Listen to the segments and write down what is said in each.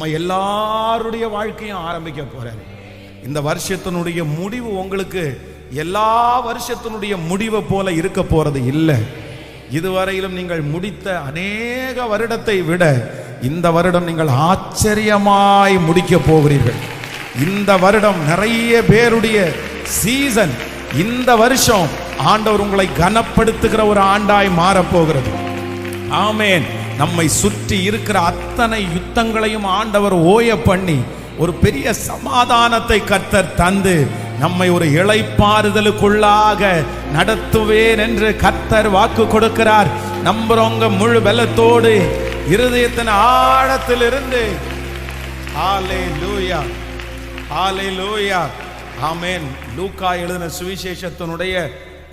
நம்ம எல்லாருடைய வாழ்க்கையும் ஆரம்பிக்க போறாரு. இந்த வருஷத்தினுடைய முடிவு உங்களுக்கு எல்லா வருஷத்தினுடைய முடிவை போல இருக்க போறது இல்லை. இதுவரையிலும் நீங்கள் முடித்த அநேக வருடத்தை விட இந்த வருடம் நீங்கள் ஆச்சரியமாய் முடிக்க போகிறீர்கள். இந்த வருடம் நிறைய பேருடைய சீசன். இந்த வருஷம் ஆண்டவர் உங்களை கனப்படுத்துகிற ஒரு ஆண்டாய் மாறப்போகிறது. ஆமேன். நம்மை சுற்றி இருக்கிற அத்தனை யுத்தங்களையும் ஆண்டவர் ஓய பண்ணி ஒரு பெரிய சமாதானத்தை கர்த்தர் தந்து நம்மை ஒரு இளைப்பாறுதலுக்குள்ளாக நடத்துவேன் என்று கர்த்தர் வாக்கு கொடுக்கிறார். நம்புறவங்க முழு பலத்தோடு இருதயத்தின் ஆழத்திலிருந்து ஹல்லேலூயா, ஹல்லேலூயா, ஆமென். லூக்கா எழுதின சுவிசேஷத்தினுடைய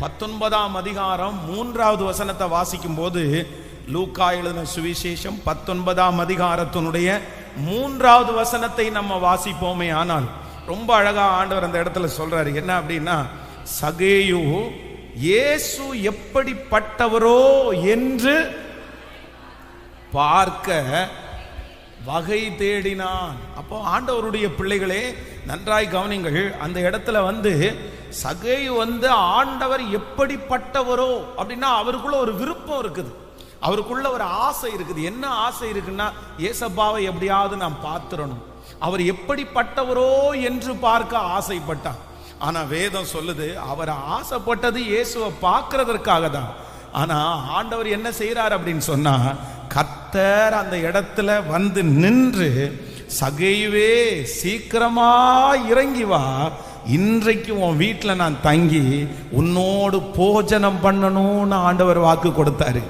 19ஆம் அதிகாரம் 3வது வசனத்தை வாசிக்கும் போது, லூக்கா எழுதின சுவிசேஷம் 19ஆம் அதிகாரத்தினுடைய 3வது வசனத்தை நம்ம வாசிப்போமே. ஆனால் ரொம்ப அழகா ஆண்டவர் அந்த இடத்துல சொல்றாரு. என்ன அப்படின்னா, சகேயு இயேசு எப்படிப்பட்டவரோ என்று பார்க்க வகை தேடினான். அப்போ ஆண்டவருடைய பிள்ளைகளே நன்றாய் கவனிங்கள். அந்த இடத்துல சகேயு ஆண்டவர் எப்படிப்பட்டவரோ அப்படின்னா அவருக்குள்ள ஒரு விருப்பம் இருக்குது, அவருக்குள்ள ஒரு ஆசை இருக்குது. என்ன ஆசை இருக்குன்னா, ஏசப்பாவை எப்படியாவது நாம் பார்த்துடணும், அவர் எப்படிப்பட்டவரோ என்று பார்க்க ஆசைப்பட்டான். ஆனா வேதம் சொல்லுது, அவர் ஆசைப்பட்டது இயேசுவை பார்க்கறதற்காக தான். ஆனா ஆண்டவர் என்ன செய்யறார் அப்படின்னு சொன்னா, கர்த்தர் அந்த இடத்துல நின்று, சகேயுவே சீக்கிரமா இறங்கி வா, இன்றைக்கு உன் வீட்டில் நான் தங்கி உன்னோடு போஜனம் பண்ணணும்னு ஆண்டவர் வாக்கு கொடுத்தாரு.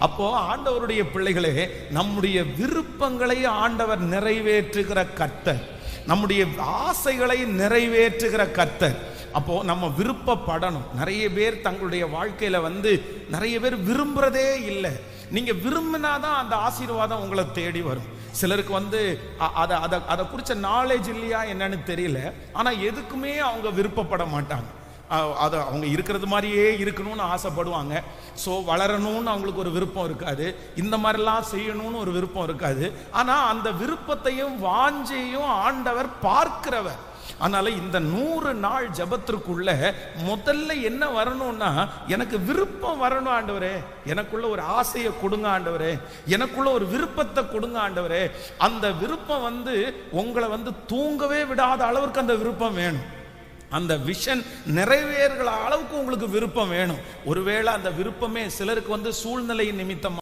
அப்போ ஆண்டவருடைய பிள்ளைகளே, நம்முடைய விருப்பங்களை ஆண்டவர் நிறைவேற்றுகிற கர்த்தர், நம்முடைய ஆசைகளை நிறைவேற்றுகிற கர்த்தர். அப்போ நம்ம விருப்பப்படணும். நிறைய பேர் தங்களுடைய வாழ்க்கையில நிறைய பேர் விரும்புறதே இல்லை. நீங்க விரும்பினாதான் அந்த ஆசீர்வாதம் உங்களை தேடி வரும். சிலருக்கு அதை குறிச்ச நாலேஜ் இல்லையா என்னன்னு தெரியல. ஆனா எதுக்குமே அவங்க விருப்பப்பட மாட்டாங்க. அதை அவங்க இருக்கிறது மாதிரியே இருக்கணும்னு ஆசைப்படுவாங்க. ஸோ வளரணும்னு அவங்களுக்கு ஒரு விருப்பம் இருக்காது, இந்த மாதிரிலாம் செய்யணும்னு ஒரு விருப்பம் இருக்காது. ஆனால் அந்த விருப்பத்தையும் வாஞ்சையும் ஆண்டவர் பார்க்கிறவர். அதனால இந்த 100 நாள் ஜபத்திற்குள்ள முதல்ல என்ன வரணும்னா, எனக்கு விருப்பம் வரணும் ஆண்டவரே, எனக்குள்ள ஒரு ஆசையை கொடுங்க ஆண்டவரே, எனக்குள்ள ஒரு விருப்பத்தை கொடுங்க ஆண்டவரே. அந்த விருப்பம் உங்களை தூங்கவே விடாத அளவுக்கு அந்த விருப்பம் வேணும். அந்த விஷன் நிறைவேறுகிற அளவுக்கு உங்களுக்கு விருப்பம் வேணும். ஒருவேளை அந்த விருப்பமே சிலருக்கு சூழ்நிலை நிமித்தம்